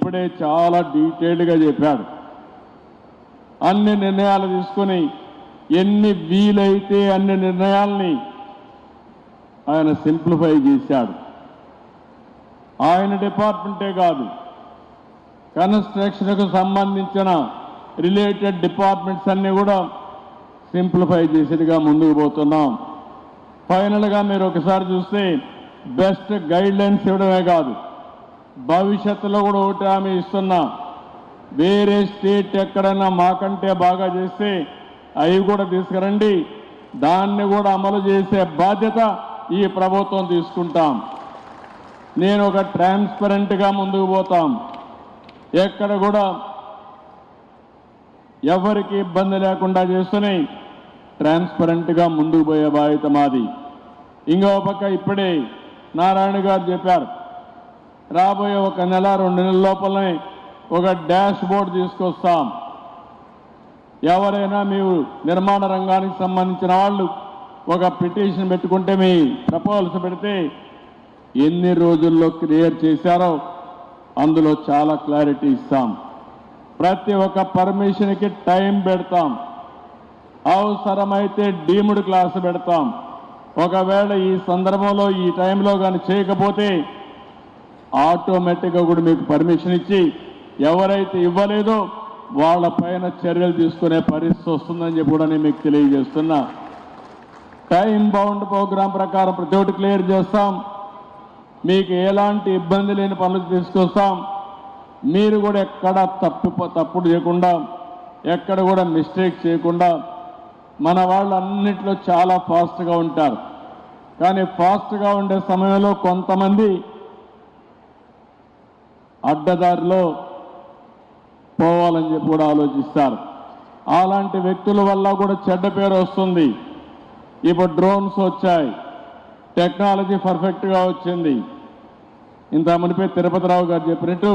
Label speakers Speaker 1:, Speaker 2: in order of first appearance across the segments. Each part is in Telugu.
Speaker 1: ఇప్పుడే చాలా డీటెయిల్డ్గా చెప్పాడు. అన్ని నిర్ణయాలు తీసుకొని ఎన్ని వీలైతే అన్ని నిర్ణయాల్ని ఆయన సింప్లిఫై చేశాడు. ఆయన డిపార్ట్మెంటే కాదు, కన్స్ట్రక్షన్కు సంబంధించిన రిలేటెడ్ డిపార్ట్మెంట్స్ అన్నీ కూడా సింప్లిఫై చేసేదిగా ముందుకు పోతున్నాం. ఫైనల్గా మీరు ఒకసారి చూస్తే బెస్ట్ గైడ్లైన్స్ ఇవ్వడమే కాదు, భవిష్యత్తులో కూడా ఒకటి హామీ ఇస్తున్నా, వేరే స్టేట్ ఎక్కడైనా మాకంటే బాగా చేస్తే అవి కూడా తీసుకురండి, దాన్ని కూడా అమలు చేసే బాధ్యత ఈ ప్రభుత్వం తీసుకుంటాం. నేను ఒక ట్రాన్స్పరెంట్గా ముందుకు పోతాం. ఎక్కడ కూడా ఎవరికి ఇబ్బంది లేకుండా చేస్తూనే ట్రాన్స్పరెంట్గా ముందుకు పోయే బాధ్యత మాది. ఇంకో పక్క ఇప్పుడే నారాయణ గారు చెప్పారు, రాబోయే 1 నెల 2 నెలల లోపలనే ఒక డాష్ బోర్డ్ తీసుకొస్తాం. ఎవరైనా మీరు నిర్మాణ రంగానికి సంబంధించిన వాళ్ళు ఒక పిటిషన్ పెట్టుకుంటే మీ ప్రపోజల్స్ పెడితే ఎన్ని రోజుల్లో క్లియర్ చేశారో అందులో చాలా క్లారిటీ ఇస్తాం. ప్రతి ఒక్క పర్మిషన్కి టైం పెడతాం. అవసరమైతే డీమ్డ్ క్లాస్ పెడతాం. ఒకవేళ ఈ సందర్భంలో ఈ టైంలో కానీ చేయకపోతే ఆటోమేటిక్గా కూడా మీకు పర్మిషన్ ఇచ్చి ఎవరైతే ఇవ్వలేదో వాళ్ళపైన చర్యలు తీసుకునే పరిస్థితి వస్తుందని చెప్పి కూడా నేను మీకు తెలియజేస్తున్నా. టైం బౌండ్ ప్రోగ్రాం ప్రకారం ప్రతి ఒక్కటి క్లియర్ చేస్తాం. మీకు ఎలాంటి ఇబ్బంది లేని పనులు తీసుకొస్తాం. మీరు కూడా ఎక్కడ తప్పుడు చేయకుండా, ఎక్కడ కూడా మిస్టేక్ చేయకుండా, మన వాళ్ళు అన్నిట్లో చాలా ఫాస్ట్గా ఉంటారు. కానీ ఫాస్ట్గా ఉండే సమయంలో కొంతమంది అడ్డదారిలో పోవాలని చెప్పి కూడా ఆలోచిస్తారు. అలాంటి వ్యక్తుల వల్ల కూడా చెడ్డ పేరు వస్తుంది. ఇప్పుడు డ్రోన్స్ వచ్చాయి, టెక్నాలజీ పర్ఫెక్ట్గా వచ్చింది. ఇంత మునిపే తిరుపతిరావు గారు చెప్పినట్టు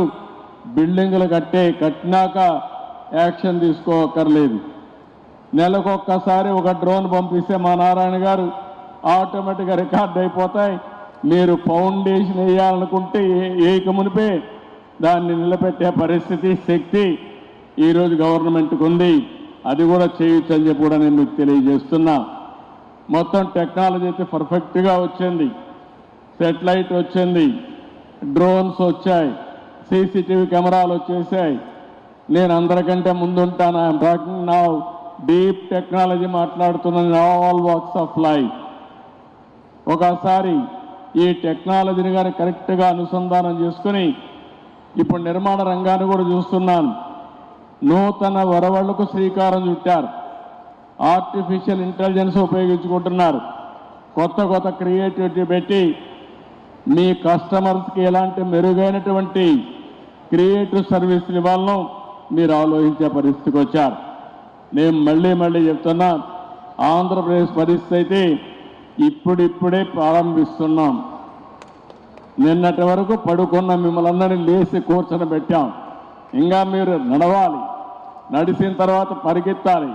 Speaker 1: బిల్డింగులు కట్టినాక యాక్షన్ తీసుకోకర్లేదు. నెలకొక్కసారి ఒక డ్రోన్ పంపిస్తే మా నారాయణ గారు ఆటోమేటిక్గా రికార్డ్ అయిపోతాయి. మీరు ఫౌండేషన్ వేయాలనుకుంటే ఏక మునిపే దాన్ని నిలబెట్టే పరిస్థితి, శక్తి ఈరోజు గవర్నమెంట్కి ఉంది. అది కూడా చేయొచ్చు అని చెప్పి కూడా నేను మీకు తెలియజేస్తున్నా. మొత్తం టెక్నాలజీ అయితే పర్ఫెక్ట్గా వచ్చింది. సెటిలైట్ వచ్చింది, డ్రోన్స్ వచ్చాయి, సీసీటీవీ కెమెరాలు వచ్చేసాయి. నేను అందరికంటే ముందుంటాను. I'm talking now deep technology మాట్లాడుతున్నాను, ఆల్ వాక్స్ ఆఫ్ లైఫ్. ఒకసారి ఈ టెక్నాలజీని కానీ కరెక్ట్గా అనుసంధానం చేసుకుని ఇప్పుడు నిర్మాణ రంగాన్ని కూడా చూస్తున్నాను. నూతన వరవళ్లకు శ్రీకారం చుట్టారు. ఆర్టిఫిషియల్ ఇంటెలిజెన్స్ ఉపయోగించుకుంటున్నారు. కొత్త క్రియేటివిటీ పెట్టి మీ కస్టమర్స్కి ఎలాంటి మెరుగైనటువంటి క్రియేటివ్ సర్వీసులు ఇవ్వాలనో మీరు ఆలోచించే పరిస్థితికి వచ్చారు. నేను మళ్ళీ చెప్తున్నా, ఆంధ్రప్రదేశ్ పరిస్థితి అయితే ఇప్పుడిప్పుడే ప్రారంభిస్తున్నాం. నిన్నటి వరకు పడుకున్న మిమ్మల్ని అందరినీ లేచి కూర్చొని పెట్టాం. ఇంకా మీరు నడవాలి, నడిచిన తర్వాత పరిగెత్తాలి.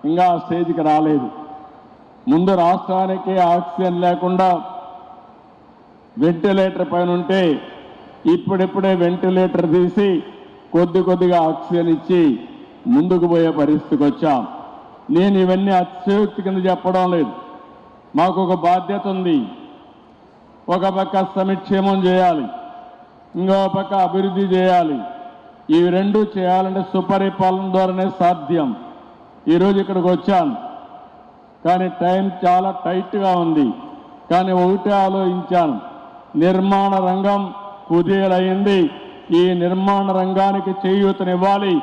Speaker 1: ఇంకా ఆ స్టేజ్కి రాలేదు. ముందు రాష్ట్రానికి ఆక్సిజన్ లేకుండా వెంటిలేటర్ పైన ఉంటే ఇప్పుడిప్పుడే వెంటిలేటర్ తీసి కొద్దిగా ఆక్సిజన్ ఇచ్చి ముందుకు పోయే పరిస్థితికి వచ్చాం. నేను ఇవన్నీ అతిశయోక్తి కింద చెప్పడం లేదు. మాకు ఒక బాధ్యత ఉంది. ఒక పక్క సంక్షేమం చేయాలి, ఇంకో పక్క అభివృద్ధి చేయాలి. ఇవి రెండు చేయాలంటే సుపరిపాలన ద్వారానే సాధ్యం. ఈరోజు ఇక్కడికి వచ్చాను, కానీ టైం చాలా టైట్గా ఉంది. కానీ ఒకటే ఆలోచించాను, నిర్మాణ రంగం కుదేలైంది. ఈ నిర్మాణ రంగానికి చేయూతనివ్వాలి.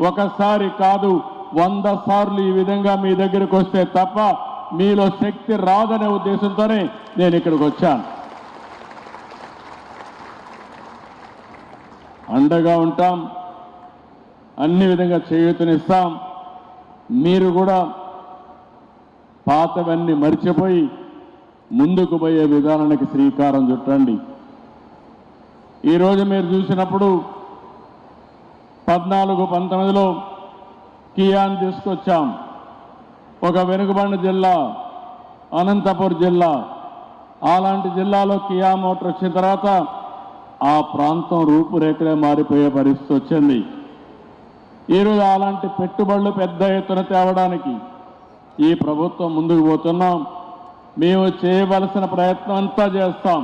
Speaker 1: ఒకసారి కాదు 100 సార్లు ఈ విధంగా మీ దగ్గరికి వస్తే తప్ప మీలో శక్తి రాదనే ఉద్దేశంతోనే నేను ఇక్కడికి వచ్చాను. అండగా ఉంటాం, అన్ని విధంగా చేయూతనిస్తాం. మీరు కూడా పాతవన్నీ మర్చిపోయి ముందుకు పోయే విధానానికి శ్రీకారం చుట్టండి. ఈరోజు మీరు చూసినప్పుడు 14-19లో కియాన్ తీసుకొచ్చాం. ఒక వెనుకబడిన జిల్లా అనంతపురం జిల్లా. అలాంటి జిల్లాలో కియా మోటార్ వచ్చిన తర్వాత ఆ ప్రాంతం రూపురేఖలే మారిపోయే పరిస్థితి వచ్చింది. ఈరోజు అలాంటి పెట్టుబడులు పెద్ద ఎత్తున తేవడానికి ఈ ప్రభుత్వం ముందుకు పోతున్నాం. మేము చేయవలసిన ప్రయత్నం అంతా చేస్తాం.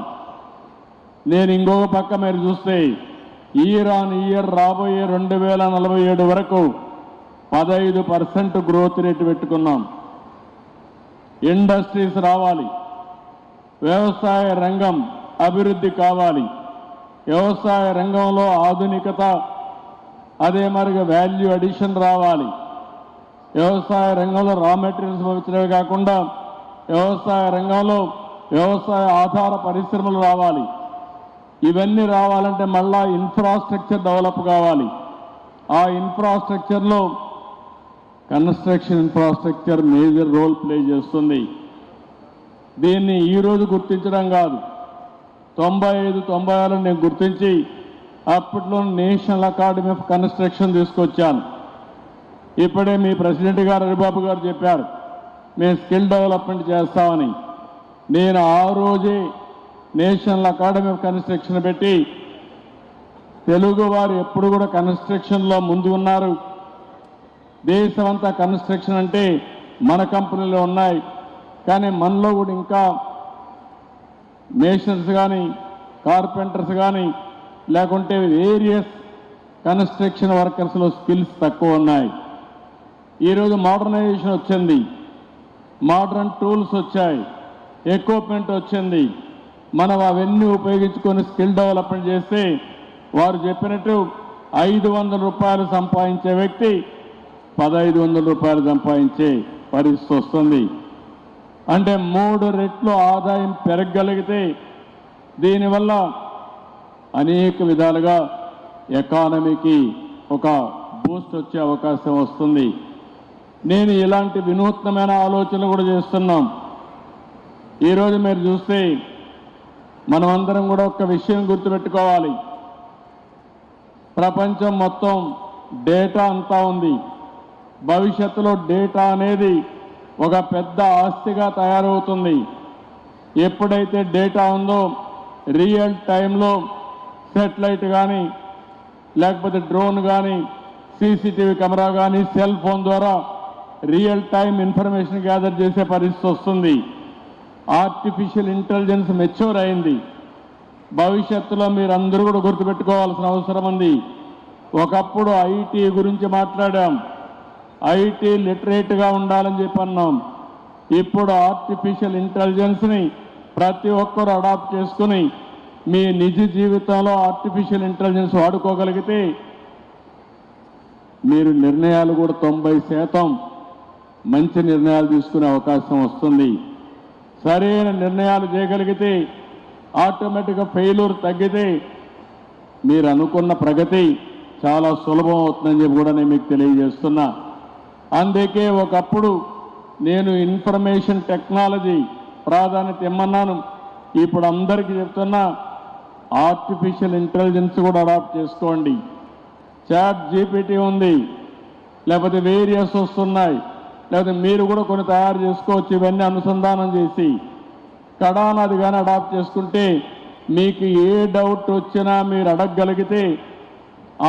Speaker 1: నేను ఇంకొక పక్క మీరు చూస్తే ఇయర్ ఆన్ ఇయర్ రాబోయే 2047 వరకు 15% గ్రోత్ రేటు పెట్టుకున్నాం. ఇండస్ట్రీస్ రావాలి, వ్యవసాయ రంగం అభివృద్ధి కావాలి, వ్యవసాయ రంగంలో ఆధునికత, అదే మరిగా వాల్యూ అడిషన్ రావాలి. వ్యవసాయ రంగంలో రా మెటీరియల్స్ వచ్చినవి కాకుండా వ్యవసాయ రంగంలో వ్యవసాయ ఆధార పరిశ్రమలు రావాలి. ఇవన్నీ రావాలంటే మళ్ళా ఇన్ఫ్రాస్ట్రక్చర్ డెవలప్ కావాలి. ఆ ఇన్ఫ్రాస్ట్రక్చర్లో construction infrastructure major role play చేస్తుంది. దీన్ని ఈరోజు గుర్తించడం కాదు, 95-96 నేను గుర్తించి అప్పట్లో నేషనల్ అకాడమీ ఆఫ్ కన్స్ట్రక్షన్ తీసుకొచ్చాను. ఇప్పుడే మీ ప్రెసిడెంట్ గారు హరిబాబు గారు చెప్పారు మేము స్కిల్ డెవలప్మెంట్ చేస్తామని. నేను ఆ రోజే నేషనల్ అకాడమీ ఆఫ్ కన్స్ట్రక్షన్ పెట్టి తెలుగు వారు ఎప్పుడు కూడా కన్స్ట్రక్షన్లో ముందు ఉన్నారు. దేశమంతా కన్స్ట్రక్షన్ అంటే మన కంపెనీలో ఉన్నాయి, కానీ మనలో కూడా ఇంకా మేషనర్స్ కానీ కార్పెంటర్స్ కానీ లేకుంటే వేరియస్ కన్స్ట్రక్షన్ వర్కర్స్లో స్కిల్స్ తక్కువ ఉన్నాయి. ఈరోజు మోడర్నైజేషన్ వచ్చింది, మోడర్న్ టూల్స్ వచ్చాయి, ఎక్విప్మెంట్ వచ్చింది. మనం అవన్నీ ఉపయోగించుకొని స్కిల్ డెవలప్మెంట్ చేస్తే వారు చెప్పినట్టు 500 రూపాయలు సంపాదించే వ్యక్తి 1500 రూపాయలు సంపాదించే పరిస్థితి వస్తుంది. అంటే 3 రెట్లు ఆదాయం పెరగగలిగితే దీనివల్ల అనేక విధాలుగా ఎకానమీకి ఒక బూస్ట్ వచ్చే అవకాశం వస్తుంది. నేను ఇలాంటి వినూత్నమైన ఆలోచనలు కూడా చేస్తున్నాం. ఈరోజు మీరు చూస్తే మనమందరం కూడా ఒక విషయం గుర్తుపెట్టుకోవాలి. ప్రపంచం మొత్తం డేటా అంతా ఉంది. భవిష్యత్తులో డేటా అనేది ఒక పెద్ద ఆస్తిగా తయారవుతుంది. ఎప్పుడైతే డేటా ఉందో రియల్ టైంలో సెటిలైట్ కానీ లేకపోతే డ్రోన్ కానీ సీసీటీవీ కెమెరా కానీ సెల్ ఫోన్ ద్వారా రియల్ టైం ఇన్ఫర్మేషన్ గ్యాదర్ చేసే పరిస్థితి వస్తుంది. ఆర్టిఫిషియల్ ఇంటెలిజెన్స్ మెచ్యూర్ అయింది. భవిష్యత్తులో మీరు అందరూ కూడా గుర్తుపెట్టుకోవాల్సిన అవసరం ఉంది. ఒకప్పుడు ఐటీ గురించి మాట్లాడాం, ఐటీ లిటరేట్గా ఉండాలని చెప్పి అన్నాం. ఇప్పుడు ఆర్టిఫిషియల్ ఇంటెలిజెన్స్ని ప్రతి ఒక్కరూ అడాప్ట్ చేసుకుని మీ నిజ జీవితంలో ఆర్టిఫిషియల్ ఇంటెలిజెన్స్ వాడుకోగలిగితే మీరు నిర్ణయాలు కూడా 90% మంచి నిర్ణయాలు తీసుకునే అవకాశం వస్తుంది. సరైన నిర్ణయాలు చేయగలిగితే ఆటోమేటిక్గా ఫెయిల్యూర్ తగ్గితే మీరు అనుకున్న ప్రగతి చాలా సులభం అవుతుందని చెప్పి కూడా నేను మీకు తెలియజేస్తున్నా. అందుకే ఒకప్పుడు నేను ఇన్ఫర్మేషన్ టెక్నాలజీ ప్రాధాన్యత ఇమ్మన్నాను. ఇప్పుడు అందరికీ చెప్తున్నా ఆర్టిఫిషియల్ ఇంటెలిజెన్స్ కూడా అడాప్ట్ చేసుకోండి. చాట్ జీపీటీ ఉంది, లేకపోతే వేరియస్ వస్తున్నాయి, లేకపోతే మీరు కూడా కొన్ని తయారు చేసుకోవచ్చు. ఇవన్నీ అనుసంధానం చేసి కడానది కానీ అడాప్ట్ చేసుకుంటే మీకు ఏ డౌట్ వచ్చినా మీరు అడగగలిగితే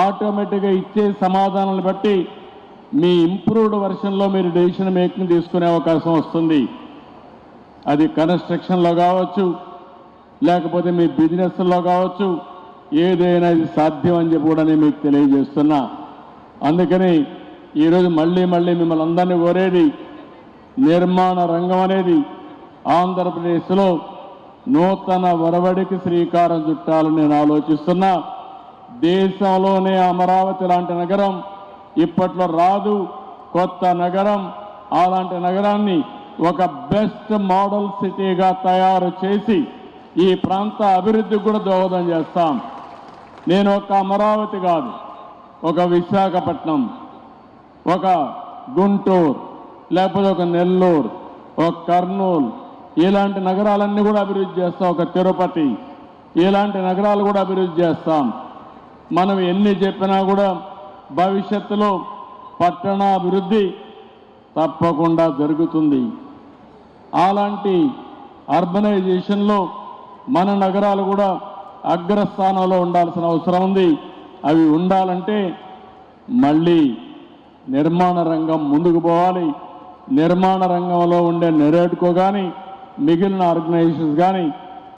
Speaker 1: ఆటోమేటిక్గా ఇచ్చే సమాధానాలు బట్టి మీ ఇంప్రూవ్డ్ వర్షన్లో మీరు డెసిషన్ మేకింగ్ తీసుకునే అవకాశం వస్తుంది. అది కన్స్ట్రక్షన్లో కావచ్చు, లేకపోతే మీ బిజినెస్లో కావచ్చు, ఏదైనా ఇది సాధ్యం అని చెప్పి కూడా నేను మీకు తెలియజేస్తున్నా. అందుకని ఈరోజు మళ్ళీ మిమ్మల్ని అందరినీ కోరేది, నిర్మాణ రంగం అనేది ఆంధ్రప్రదేశ్లో నూతన ఒరవడికి శ్రీకారం చుట్టాలని నేను ఆలోచిస్తున్నా. దేశంలోనే అమరావతి లాంటి నగరం ఇప్పట్లో రాదు, కొత్త నగరం. అలాంటి నగరాన్ని ఒక బెస్ట్ మోడల్ సిటీగా తయారు చేసి ఈ ప్రాంత అభివృద్ధికి కూడా దోహదం చేస్తాం. నేను ఒక అమరావతి కాదు, ఒక విశాఖపట్నం, ఒక గుంటూరు, లేకపోతే ఒక నెల్లూరు, ఒక కర్నూలు, ఇలాంటి నగరాలన్నీ కూడా అభివృద్ధి చేస్తాం. ఒక తిరుపతి, ఇలాంటి నగరాలు కూడా అభివృద్ధి చేస్తాం. మనం ఎన్ని చెప్పినా కూడా భవిష్యత్తులో పట్టణ అభివృద్ధి తప్పకుండా జరుగుతుంది. అలాంటి అర్బనైజేషన్లో మన నగరాలు కూడా అగ్రస్థానంలో ఉండాల్సిన అవసరం ఉంది. అవి ఉండాలంటే మళ్ళీ నిర్మాణ రంగం ముందుకు పోవాలి. నిర్మాణ రంగంలో ఉండే నెరేడ్కో కానీ మిగిలిన ఆర్గనైజేషన్స్ కానీ